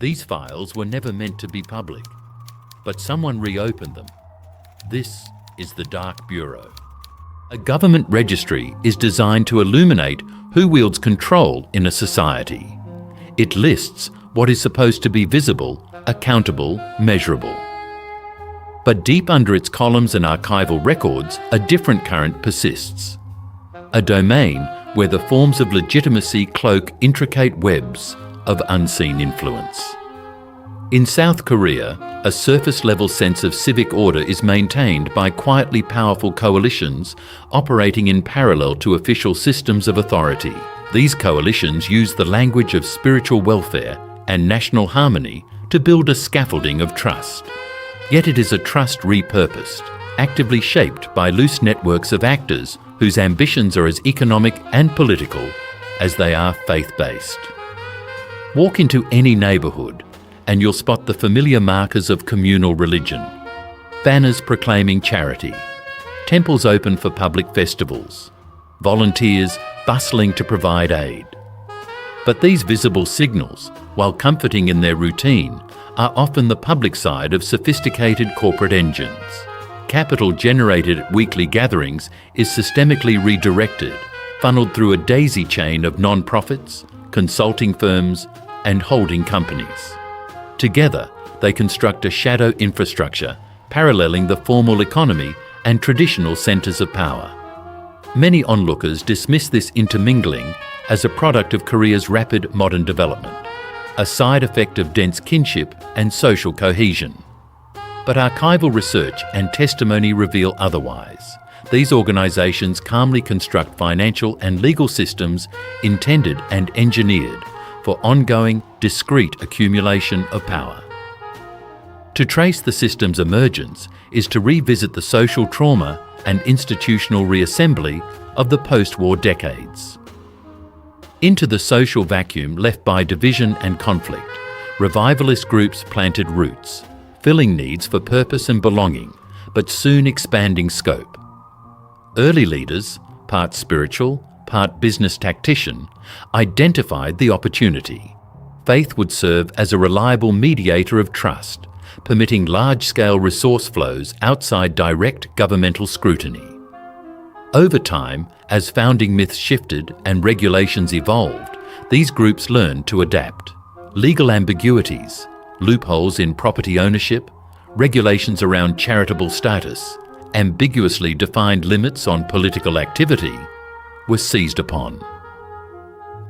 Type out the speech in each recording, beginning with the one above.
These files were never meant to be public, but someone reopened them. This is the Dark Bureau. A government registry is designed to illuminate who wields control in a society. It lists what is supposed to be visible, accountable, measurable. But deep under its columns and archival records, a different current persists. A domain where the forms of legitimacy cloak intricate webs of unseen influence. In South Korea, a surface-level sense of civic order is maintained by quietly powerful coalitions operating in parallel to official systems of authority. These coalitions use the language of spiritual welfare and national harmony to build a scaffolding of trust. Yet it is a trust repurposed, actively shaped by loose networks of actors whose ambitions are as economic and political as they are faith-based. Walk into any neighbourhood and you'll spot the familiar markers of communal religion. Banners proclaiming charity, temples open for public festivals, volunteers bustling to provide aid. But these visible signals, while comforting in their routine, are often the public side of sophisticated corporate engines. Capital generated at weekly gatherings is systemically redirected, funneled through a daisy chain of non-profits, consulting firms, and holding companies. Together, they construct a shadow infrastructure paralleling the formal economy and traditional centres of power. Many onlookers dismiss this intermingling as a product of Korea's rapid modern development, a side effect of dense kinship and social cohesion. But archival research and testimony reveal otherwise. These organisations calmly construct financial and legal systems intended and engineered for ongoing, discrete accumulation of power. To trace the system's emergence is to revisit the social trauma and institutional reassembly of the post-war decades. Into the social vacuum left by division and conflict, revivalist groups planted roots, filling needs for purpose and belonging, but soon expanding scope. Early leaders, part spiritual, part business tactician, identified the opportunity. Faith would serve as a reliable mediator of trust, permitting large-scale resource flows outside direct governmental scrutiny. Over time, as founding myths shifted and regulations evolved, these groups learned to adapt. Legal ambiguities, loopholes in property ownership, regulations around charitable status, ambiguously defined limits on political activity were seized upon.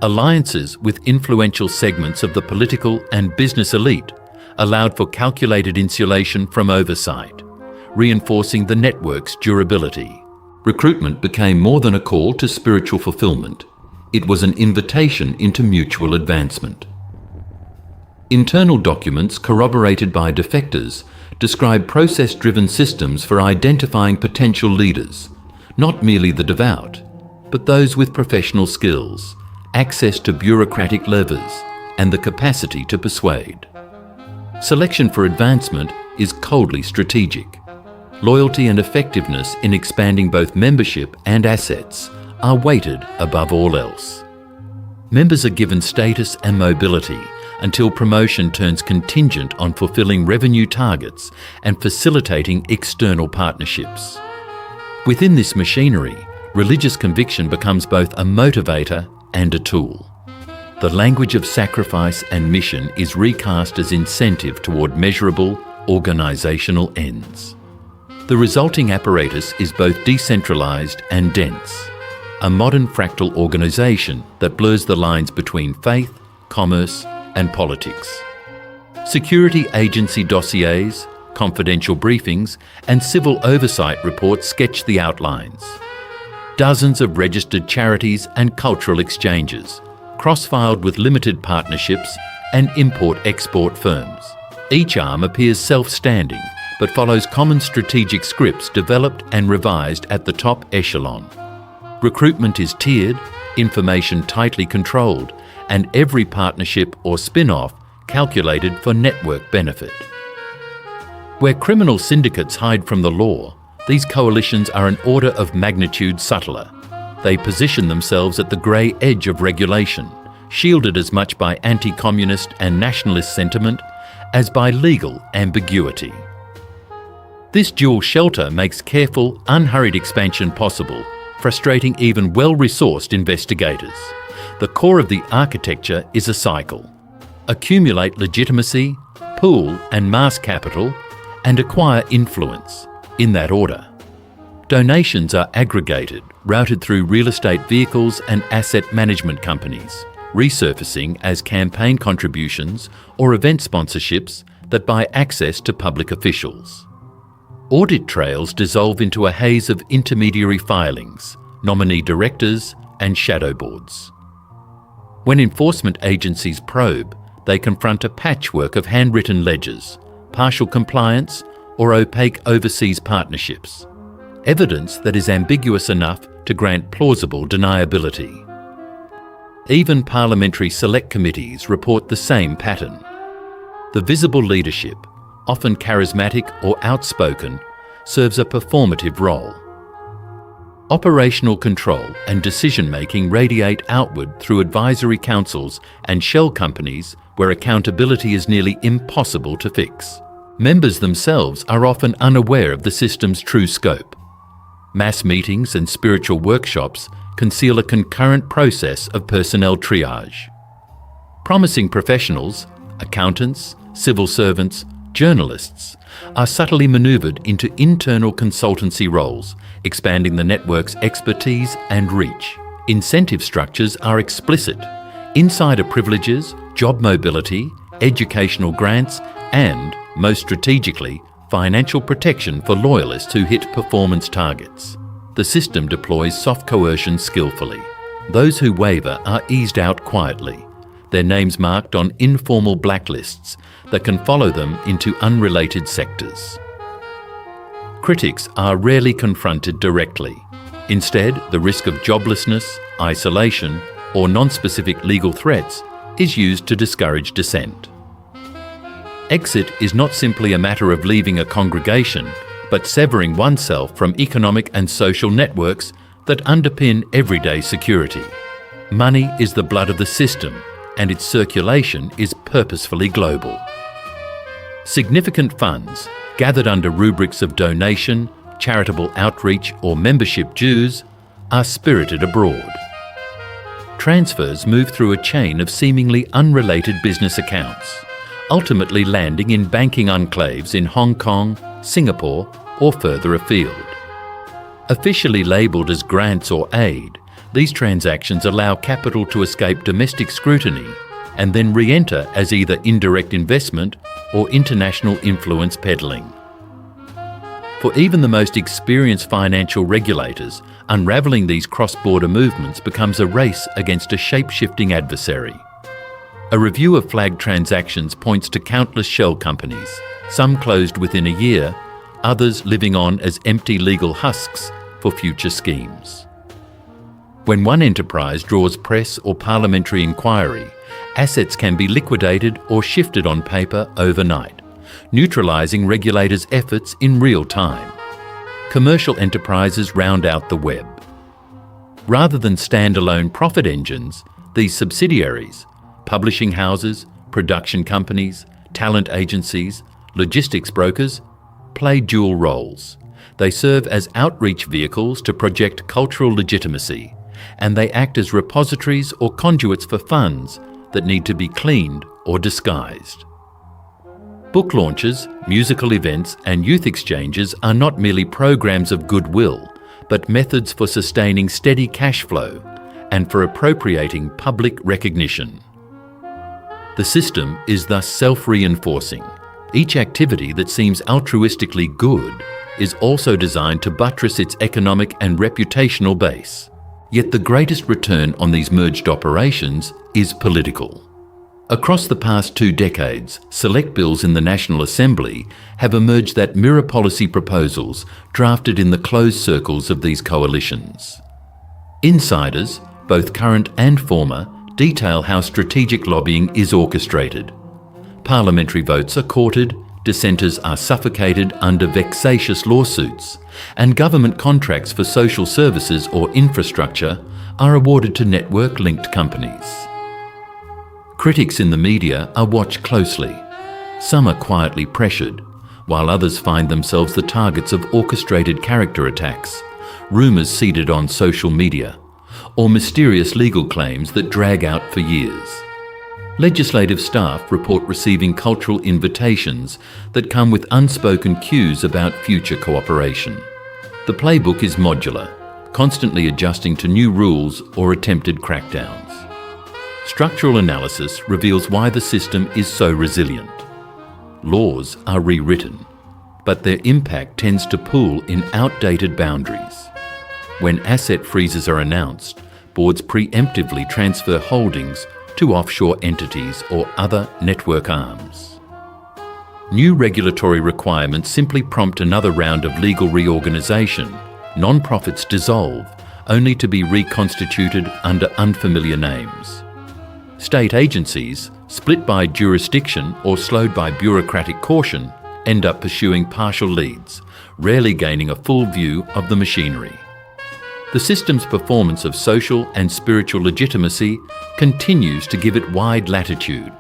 Alliances with influential segments of the political and business elite allowed for calculated insulation from oversight, reinforcing the network's durability. Recruitment became more than a call to spiritual fulfillment. It was an invitation into mutual advancement. Internal documents corroborated by defectors describe process-driven systems for identifying potential leaders, not merely the devout, but those with professional skills, access to bureaucratic levers, and the capacity to persuade. Selection for advancement is coldly strategic. Loyalty and effectiveness in expanding both membership and assets are weighted above all else. Members are given status and mobility until promotion turns contingent on fulfilling revenue targets and facilitating external partnerships. Within this machinery, religious conviction becomes both a motivator and a tool. The language of sacrifice and mission is recast as incentive toward measurable, organisational ends. The resulting apparatus is both decentralised and dense, a modern fractal organisation that blurs the lines between faith, commerce, and politics. Security agency dossiers, confidential briefings, and civil oversight reports sketch the outlines. Dozens of registered charities and cultural exchanges, cross-filed with limited partnerships and import-export firms. Each arm appears self-standing, but follows common strategic scripts developed and revised at the top echelon. Recruitment is tiered, information tightly controlled, and every partnership or spin-off calculated for network benefit. Where criminal syndicates hide from the law, these coalitions are an order of magnitude subtler. They position themselves at the grey edge of regulation, shielded as much by anti-communist and nationalist sentiment as by legal ambiguity. This dual shelter makes careful, unhurried expansion possible, frustrating even well-resourced investigators. The core of the architecture is a cycle. Accumulate legitimacy, pool and mass capital, and acquire influence, in that order. Donations are aggregated, routed through real estate vehicles and asset management companies, resurfacing as campaign contributions or event sponsorships that buy access to public officials. Audit trails dissolve into a haze of intermediary filings, nominee directors, and shadow boards. When enforcement agencies probe, they confront a patchwork of handwritten ledgers, partial compliance, or opaque overseas partnerships. Evidence that is ambiguous enough to grant plausible deniability. Even parliamentary select committees report the same pattern. The visible leadership, often charismatic or outspoken, serves a performative role. Operational control and decision-making radiate outward through advisory councils and shell companies where accountability is nearly impossible to fix. Members themselves are often unaware of the system's true scope. Mass meetings and spiritual workshops conceal a concurrent process of personnel triage. Promising professionals, accountants, civil servants, journalists, are subtly manoeuvred into internal consultancy roles, expanding the network's expertise and reach. Incentive structures are explicit. Insider privileges, job mobility, educational grants, and, most strategically, financial protection for loyalists who hit performance targets. The system deploys soft coercion skillfully. Those who waver are eased out quietly, their names marked on informal blacklists that can follow them into unrelated sectors. Critics are rarely confronted directly. Instead, the risk of joblessness, isolation, or non-specific legal threats is used to discourage dissent. Exit is not simply a matter of leaving a congregation, but severing oneself from economic and social networks that underpin everyday security. Money is the blood of the system, and its circulation is purposefully global. Significant funds, gathered under rubrics of donation, charitable outreach, or membership dues, are spirited abroad. Transfers move through a chain of seemingly unrelated business accounts, ultimately landing in banking enclaves in Hong Kong, Singapore, or further afield. Officially labelled as grants or aid, these transactions allow capital to escape domestic scrutiny and then re-enter as either indirect investment or international influence peddling. For even the most experienced financial regulators, unravelling these cross-border movements becomes a race against a shape-shifting adversary. A review of flagged transactions points to countless shell companies, some closed within a year, others living on as empty legal husks for future schemes. When one enterprise draws press or parliamentary inquiry, assets can be liquidated or shifted on paper overnight, neutralising regulators' efforts in real time. Commercial enterprises round out the web. Rather than standalone profit engines, these subsidiaries, publishing houses, production companies, talent agencies, logistics brokers, play dual roles. They serve as outreach vehicles to project cultural legitimacy, and they act as repositories or conduits for funds that need to be cleaned or disguised. Book launches, musical events, and youth exchanges are not merely programs of goodwill, but methods for sustaining steady cash flow and for appropriating public recognition. The system is thus self-reinforcing. Each activity that seems altruistically good is also designed to buttress its economic and reputational base. Yet the greatest return on these merged operations is political. Across the past 2 decades, select bills in the National Assembly have emerged that mirror policy proposals drafted in the closed circles of these coalitions. Insiders, both current and former, detail how strategic lobbying is orchestrated. Parliamentary votes are courted, dissenters are suffocated under vexatious lawsuits, and government contracts for social services or infrastructure are awarded to network-linked companies. Critics in the media are watched closely. Some are quietly pressured, while others find themselves the targets of orchestrated character attacks, rumours seeded on social media, or mysterious legal claims that drag out for years. Legislative staff report receiving cultural invitations that come with unspoken cues about future cooperation. The playbook is modular, constantly adjusting to new rules or attempted crackdowns. Structural analysis reveals why the system is so resilient. Laws are rewritten, but their impact tends to pool in outdated boundaries. When asset freezes are announced, boards preemptively transfer holdings to offshore entities or other network arms. New regulatory requirements simply prompt another round of legal reorganisation. Non-profits dissolve, only to be reconstituted under unfamiliar names. State agencies, split by jurisdiction or slowed by bureaucratic caution, end up pursuing partial leads, rarely gaining a full view of the machinery. The system's performance of social and spiritual legitimacy continues to give it wide latitude.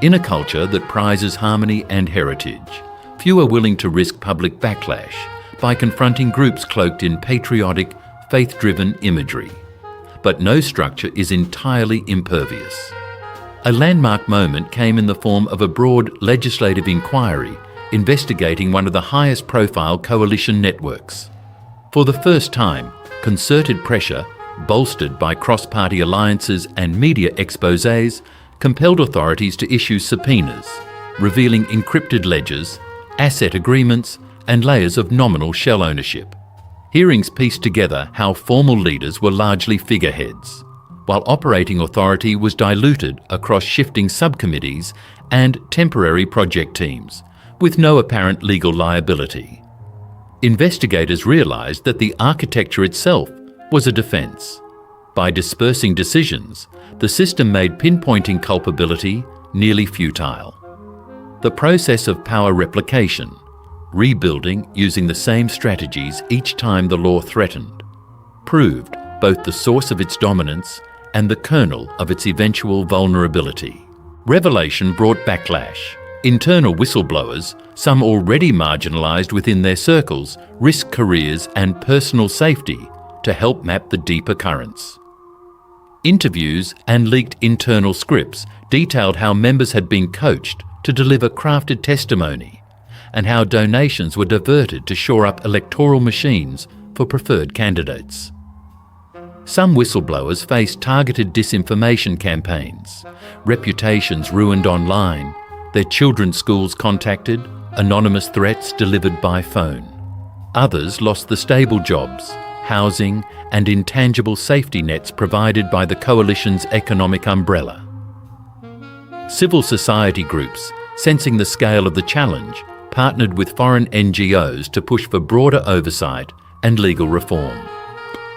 In a culture that prizes harmony and heritage, few are willing to risk public backlash by confronting groups cloaked in patriotic, faith-driven imagery. But no structure is entirely impervious. A landmark moment came in the form of a broad legislative inquiry investigating one of the highest profile coalition networks. For the first time, concerted pressure, bolstered by cross-party alliances and media exposés, compelled authorities to issue subpoenas, revealing encrypted ledgers, asset agreements, and layers of nominal shell ownership. Hearings pieced together how formal leaders were largely figureheads, while operating authority was diluted across shifting subcommittees and temporary project teams, with no apparent legal liability. Investigators realised that the architecture itself was a defence. By dispersing decisions, the system made pinpointing culpability nearly futile. The process of power replication, rebuilding using the same strategies each time the law threatened, proved both the source of its dominance and the kernel of its eventual vulnerability. Revelation brought backlash. Internal whistleblowers, some already marginalised within their circles, risked careers and personal safety to help map the deeper currents. Interviews and leaked internal scripts detailed how members had been coached to deliver crafted testimony, and how donations were diverted to shore up electoral machines for preferred candidates. Some whistleblowers faced targeted disinformation campaigns, reputations ruined online, their children's schools contacted, anonymous threats delivered by phone. Others lost the stable jobs, housing, and intangible safety nets provided by the coalition's economic umbrella. Civil society groups, sensing the scale of the challenge, partnered with foreign NGOs to push for broader oversight and legal reform.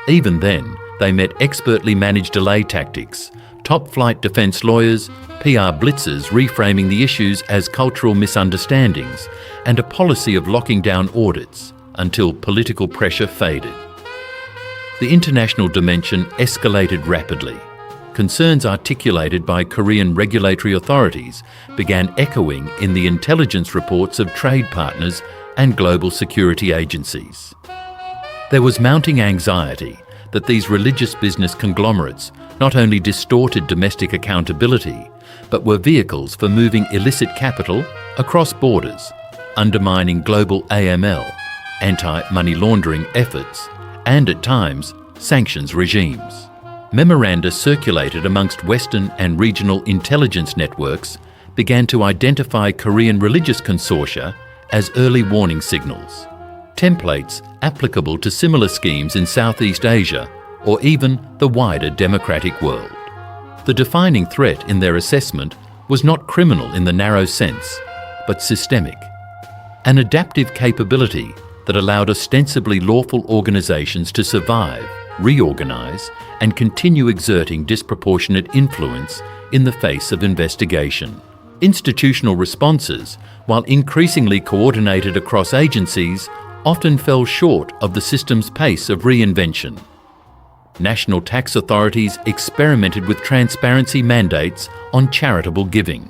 Even then, they met expertly managed delay tactics, top-flight defence lawyers, PR blitzers reframing the issues as cultural misunderstandings, and a policy of locking down audits until political pressure faded. The international dimension escalated rapidly. Concerns articulated by Korean regulatory authorities began echoing in the intelligence reports of trade partners and global security agencies. There was mounting anxiety that these religious business conglomerates not only distorted domestic accountability, but were vehicles for moving illicit capital across borders, undermining global AML, anti-money laundering efforts, and at times, sanctions regimes. Memoranda circulated amongst Western and regional intelligence networks began to identify Korean religious consortia as early warning signals, templates applicable to similar schemes in Southeast Asia or even the wider democratic world. The defining threat in their assessment was not criminal in the narrow sense, but systemic. An adaptive capability that allowed ostensibly lawful organisations to survive, reorganise, and continue exerting disproportionate influence in the face of investigation. Institutional responses, while increasingly coordinated across agencies, often fell short of the system's pace of reinvention. national tax authorities experimented with transparency mandates on charitable giving.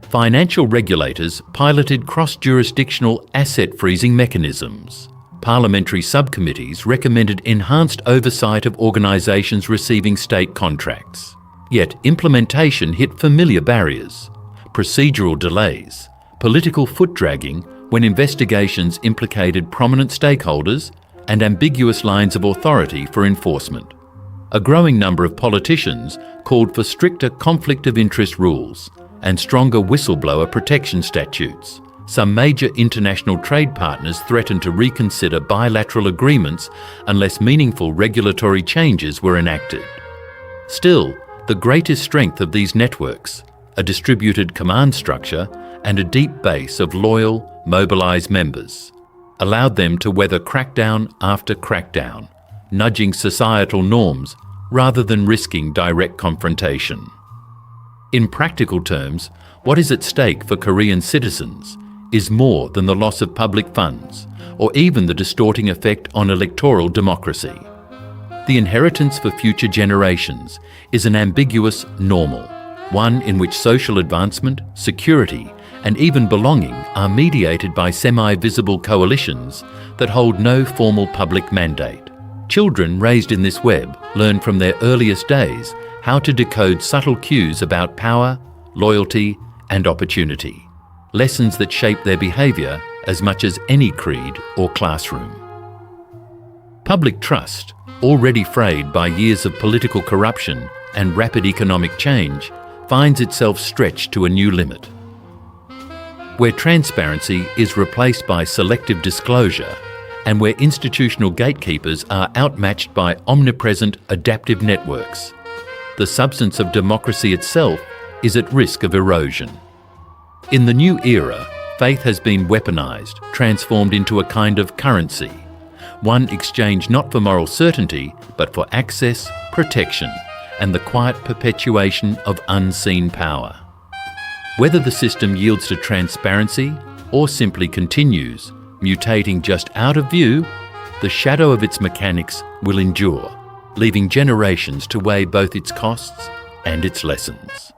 Financial regulators piloted cross-jurisdictional asset freezing mechanisms. Parliamentary subcommittees recommended enhanced oversight of organisations receiving state contracts. Yet implementation hit familiar barriers: procedural delays, political foot-dragging when investigations implicated prominent stakeholders, and ambiguous lines of authority for enforcement. A growing number of politicians called for stricter conflict of interest rules and stronger whistleblower protection statutes. Some major international trade partners threatened to reconsider bilateral agreements unless meaningful regulatory changes were enacted. Still, the greatest strength of these networks, a distributed command structure and a deep base of loyal, mobilised members, allowed them to weather crackdown after crackdown, nudging societal norms rather than risking direct confrontation. In practical terms, what is at stake for Korean citizens is more than the loss of public funds or even the distorting effect on electoral democracy. The inheritance for future generations is an ambiguous normal, one in which social advancement, security, and even belonging are mediated by semi-visible coalitions that hold no formal public mandate. Children raised in this web learn from their earliest days how to decode subtle cues about power, loyalty, and opportunity, lessons that shape their behaviour as much as any creed or classroom. Public trust, already frayed by years of political corruption and rapid economic change, finds itself stretched to a new limit. Where transparency is replaced by selective disclosure, and where institutional gatekeepers are outmatched by omnipresent adaptive networks, the substance of democracy itself is at risk of erosion. In the new era, faith has been weaponized, transformed into a kind of currency, one exchanged not for moral certainty, but for access, protection, and the quiet perpetuation of unseen power. Whether the system yields to transparency or simply continues, mutating just out of view, the shadow of its mechanics will endure, leaving generations to weigh both its costs and its lessons.